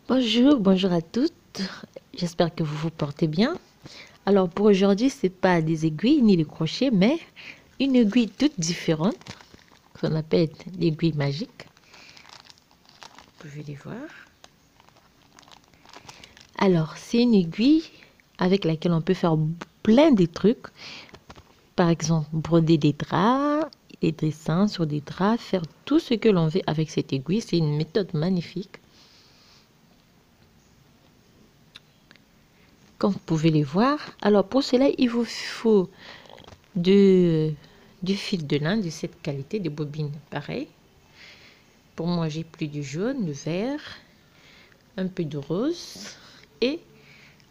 Bonjour, bonjour à toutes. J'espère que vous vous portez bien. Alors pour aujourd'hui, c'est pas des aiguilles ni des crochets, mais une aiguille toute différente qu'on appelle l'aiguille magique. Vous pouvez les voir. Alors c'est une aiguille avec laquelle on peut faire plein de trucs. Par exemple, broder des draps, des dessins sur des draps, faire tout ce que l'on veut avec cette aiguille. C'est une méthode magnifique. Comme vous pouvez les voir. Alors pour cela, il vous faut du fil de lin de cette qualité, de bobines pareil. Pour moi, j'ai pris du jaune, du vert, un peu de rose et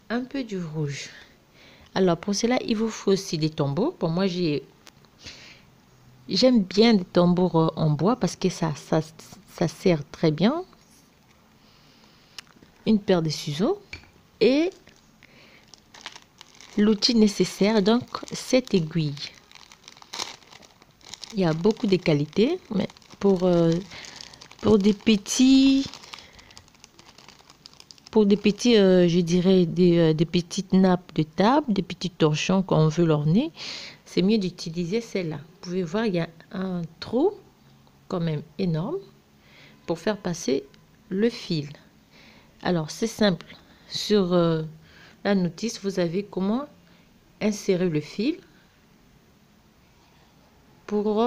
un peu du rouge. Alors pour cela, il vous faut aussi des tambours. Pour moi, j'aime bien des tambours en bois parce que ça sert très bien. Une paire de ciseaux et l'outil nécessaire, donc cette aiguille. Il y a beaucoup de qualités, mais pour des petits, je dirais des petites nappes de table, des petits torchons qu'on veut l'orner, c'est mieux d'utiliser celle-là. Vous pouvez voir, il y a un trou quand même énorme pour faire passer le fil. Alors c'est simple. Sur la notice, vous avez comment insérer le fil pour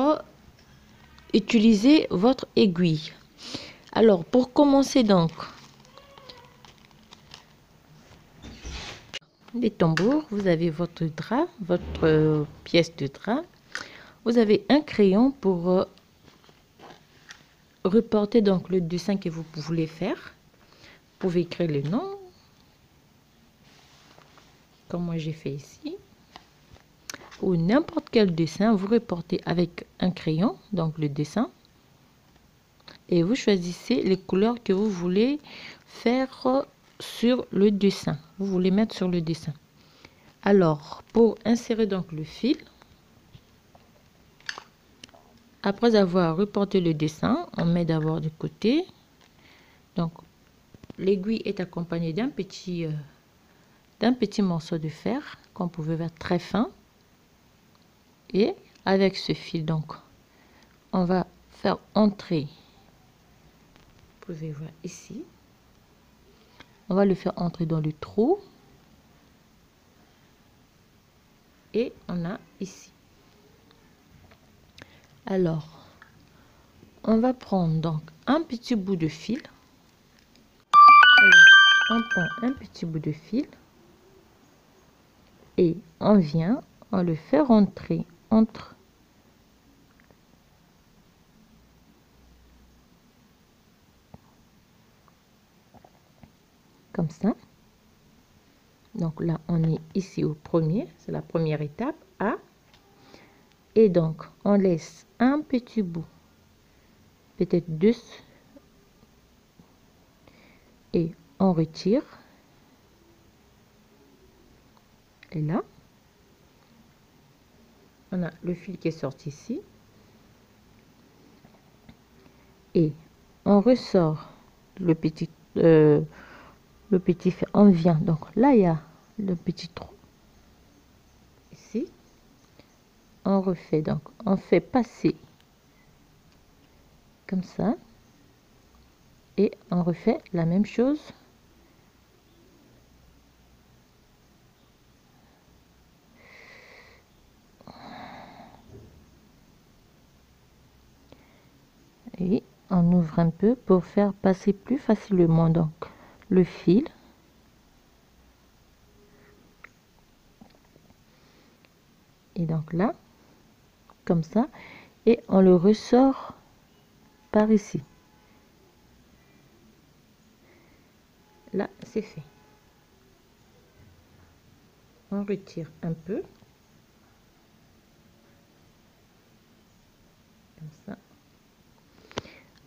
utiliser votre aiguille. Alors pour commencer donc, les tambours, vous avez votre drap, votre pièce de drap. Vous avez un crayon pour reporter donc le dessin que vous voulez faire. Vous pouvez écrire le nom, comme moi j'ai fait ici. Ou n'importe quel dessin, vous reportez avec un crayon, donc le dessin. Et vous choisissez les couleurs que vous voulez faire sur le dessin. Vous voulez mettre sur le dessin. Alors, pour insérer donc le fil, après avoir reporté le dessin, on met d'abord de côté. Donc, l'aiguille est accompagnée d'un petit morceau de fer qu'on pouvait faire très fin. Et avec ce fil, donc, on va faire entrer, vous pouvez voir ici, on va le faire entrer dans le trou. Et on a ici. Alors, on va prendre donc un petit bout de fil. Alors, on prend un petit bout de fil et on vient, on le fait rentrer entre comme ça. Donc là, on est ici au premier, c'est la première étape A. Et donc, on laisse un petit bout, peut-être deux, et on retire. Et là, on a le fil qui est sorti ici. Et on ressort le petit fil. On vient. Donc là, il y a le petit trou. Ici. On refait. Donc, on fait passer comme ça. Et on refait la même chose. Et on ouvre un peu pour faire passer plus facilement donc le fil. Et donc là, comme ça. Et on le ressort par ici. Là, c'est fait. On retire un peu. Comme ça.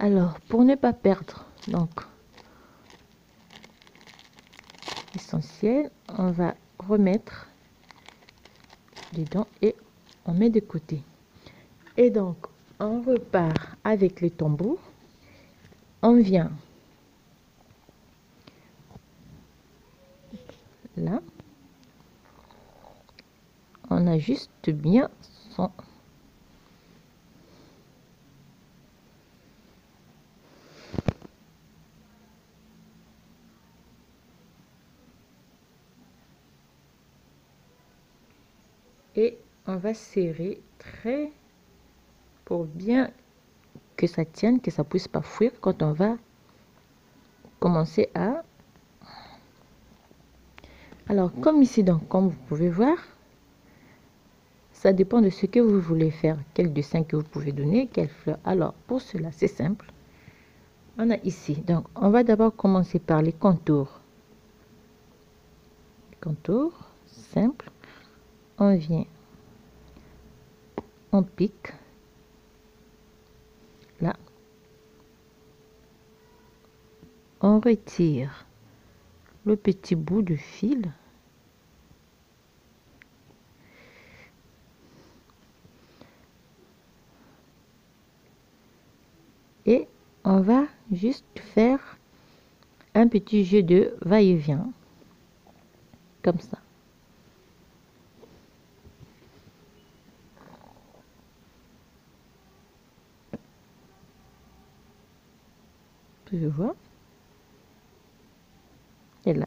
Alors, pour ne pas perdre donc l'essentiel, on va remettre dedans et on met de côté. Et donc, on repart avec les tambours. On vient Là, on ajuste bien son... Et on va serrer très pour bien que ça tienne, que ça puisse pas fuir quand on va commencer à... Alors comme ici, donc comme vous pouvez voir, ça dépend de ce que vous voulez faire, quel dessin que vous pouvez donner, quelle fleur. Alors pour cela, c'est simple. On a ici, donc on va d'abord commencer par les contours. Contours, simple. On vient, on pique. Là, on retire le petit bout de fil. Et on va juste faire un petit jeu de va-et-vient, comme ça. Tu vois? Et là.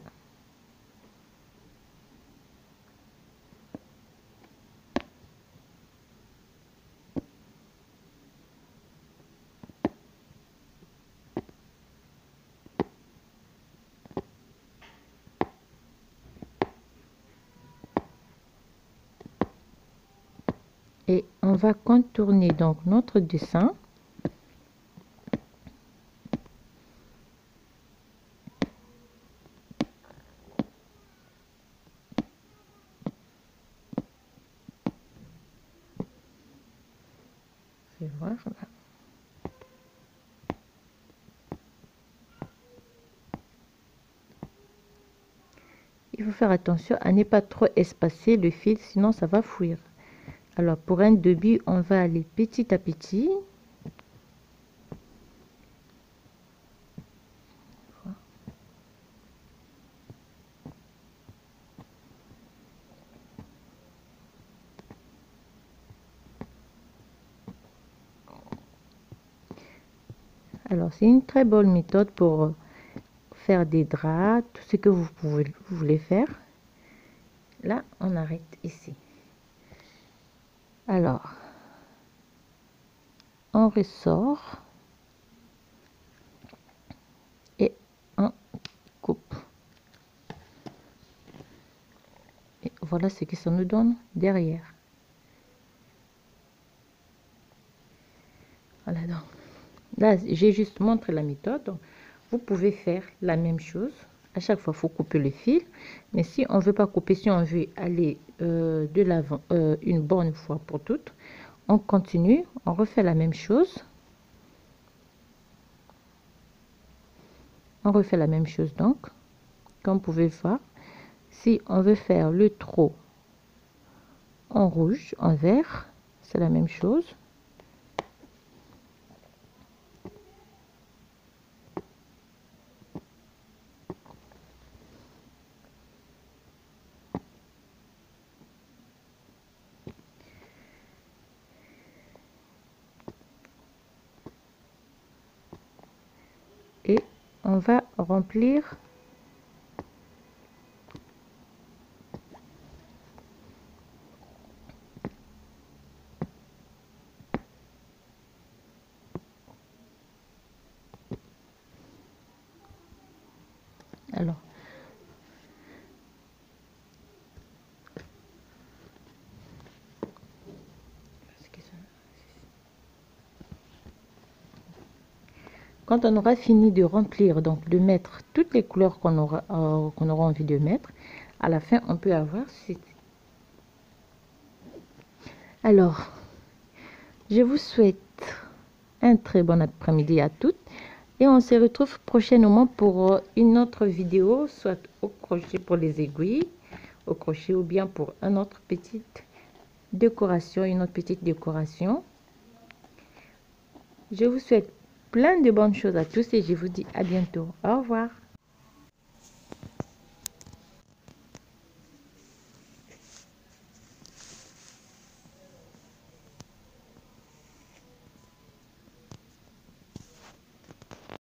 Et on va contourner donc notre dessin. Je vais voir là. Il faut faire attention à ne pas trop espacer le fil, sinon ça va fuir. Alors pour un début, on va aller petit à petit. Alors c'est une très bonne méthode pour faire des draps, tout ce que vous voulez faire. Là, on arrête ici. Alors, on ressort et on coupe. Et voilà ce que ça nous donne derrière. Voilà donc. Là, j'ai juste montré la méthode. Donc, vous pouvez faire la même chose. À chaque fois, il faut couper le fil. Mais si on ne veut pas couper, si on veut aller de l'avant une bonne fois pour toutes, on continue, on refait la même chose. On refait la même chose donc, comme vous pouvez voir. Si on veut faire le trou en rouge, en vert, c'est la même chose. Et on va remplir alors quand on aura fini de remplir, donc de mettre toutes les couleurs qu'on aura envie de mettre, à la fin on peut avoir ceci. Alors je vous souhaite un très bon après-midi à toutes et on se retrouve prochainement pour une autre vidéo, soit au crochet pour les aiguilles, au crochet ou bien pour une autre petite décoration, Je vous souhaite plein de bonnes choses à tous et je vous dis à bientôt. Au revoir.